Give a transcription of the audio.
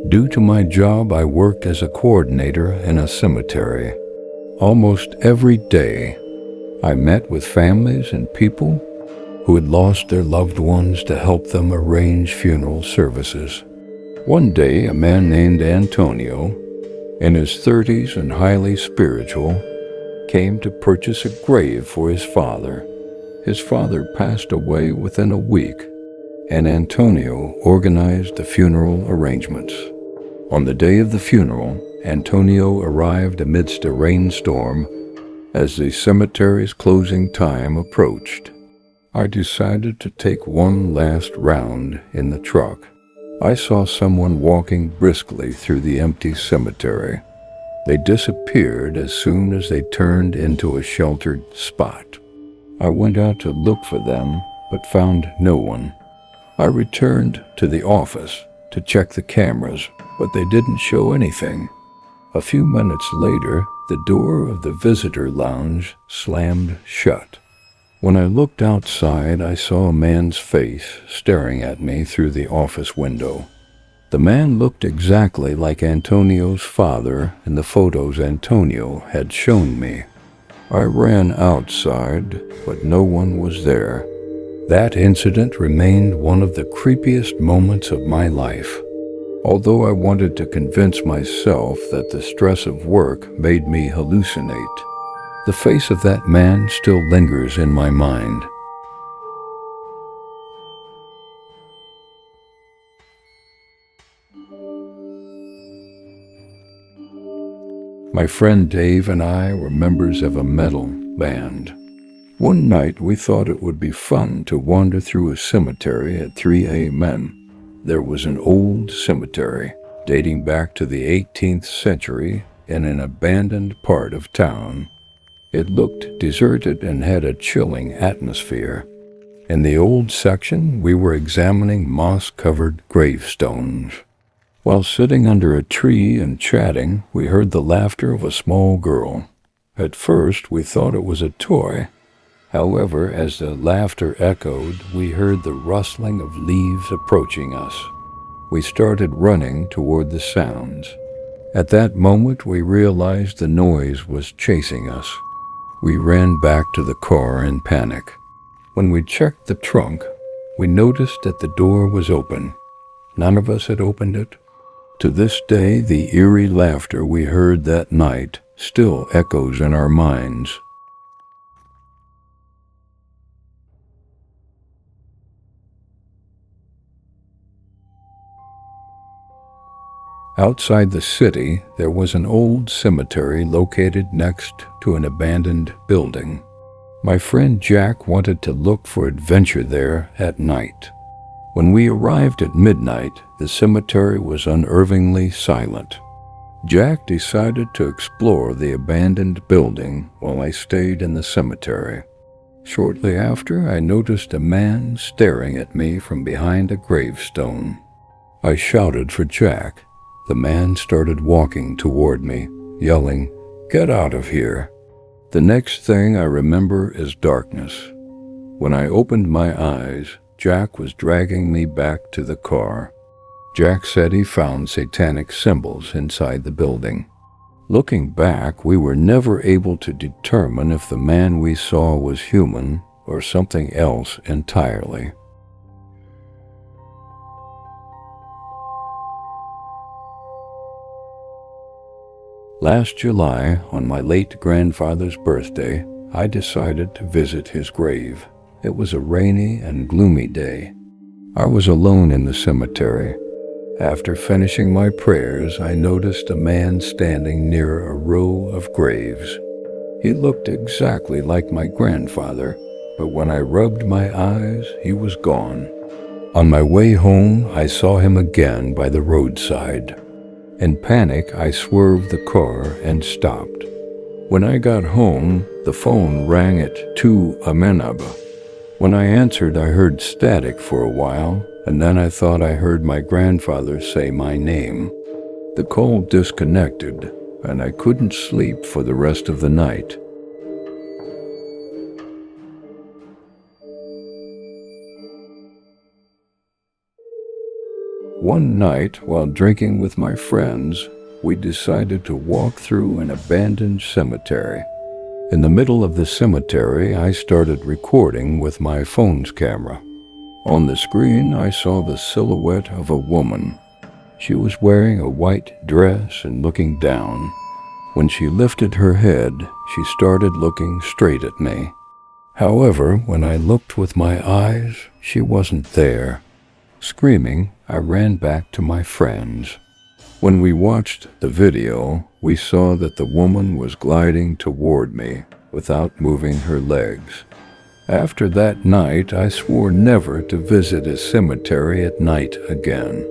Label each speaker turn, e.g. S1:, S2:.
S1: Due to my job, I worked as a coordinator in a cemetery. Almost every day, I met with families and people who had lost their loved ones to help them arrange funeral services. One day, a man named Antonio, in his 30s and highly spiritual, came to purchase a grave for his father. His father passed away within a week, and Antonio organized the funeral arrangements. On the day of the funeral, Antonio arrived amidst a rainstorm. As the cemetery's closing time approached, I decided to take one last round in the truck. I saw someone walking briskly through the empty cemetery. They disappeared as soon as they turned into a sheltered spot. I went out to look for them, but found no one. I returned to the office to check the cameras, but they didn't show anything. A few minutes later, the door of the visitor lounge slammed shut. When I looked outside, I saw a man's face staring at me through the office window. The man looked exactly like Antonio's father in the photos Antonio had shown me. I ran outside, but no one was there. That incident remained one of the creepiest moments of my life. Although I wanted to convince myself that the stress of work made me hallucinate, the face of that man still lingers in my mind. My friend Dave and I were members of a metal band. One night we thought it would be fun to wander through a cemetery at 3 a.m. There was an old cemetery dating back to the 18th century in an abandoned part of town. It looked deserted and had a chilling atmosphere. In the old section, we were examining moss-covered gravestones. While sitting under a tree and chatting, we heard the laughter of a small girl. At first, we thought it was a toy. However, as the laughter echoed, we heard the rustling of leaves approaching us. We started running toward the sounds. At that moment, we realized the noise was chasing us. We ran back to the car in panic. When we checked the trunk, we noticed that the door was open. None of us had opened it. To this day, the eerie laughter we heard that night still echoes in our minds. Outside the city, there was an old cemetery located next to an abandoned building. My friend Jack wanted to look for adventure there at night. When we arrived at midnight, the cemetery was unnervingly silent. Jack decided to explore the abandoned building while I stayed in the cemetery. Shortly after, I noticed a man staring at me from behind a gravestone. I shouted for Jack. The man started walking toward me, yelling, "Get out of here." The next thing I remember is darkness. When I opened my eyes, Jack was dragging me back to the car. Jack said he found satanic symbols inside the building. Looking back, we were never able to determine if the man we saw was human or something else entirely. Last July, on my late grandfather's birthday, I decided to visit his grave. It was a rainy and gloomy day. I was alone in the cemetery. After finishing my prayers, I noticed a man standing near a row of graves. He looked exactly like my grandfather, but when I rubbed my eyes, he was gone. On my way home, I saw him again by the roadside. In panic, I swerved the car and stopped. When I got home, the phone rang at 2 a.m. When I answered, I heard static for a while, and then I thought I heard my grandfather say my name. The call disconnected, and I couldn't sleep for the rest of the night. One night, while drinking with my friends, we decided to walk through an abandoned cemetery. In the middle of the cemetery, I started recording with my phone's camera. On the screen, I saw the silhouette of a woman. She was wearing a white dress and looking down. When she lifted her head, she started looking straight at me. However, when I looked with my eyes, she wasn't there. Screaming, I ran back to my friends. When we watched the video, we saw that the woman was gliding toward me without moving her legs. After that night, I swore never to visit a cemetery at night again.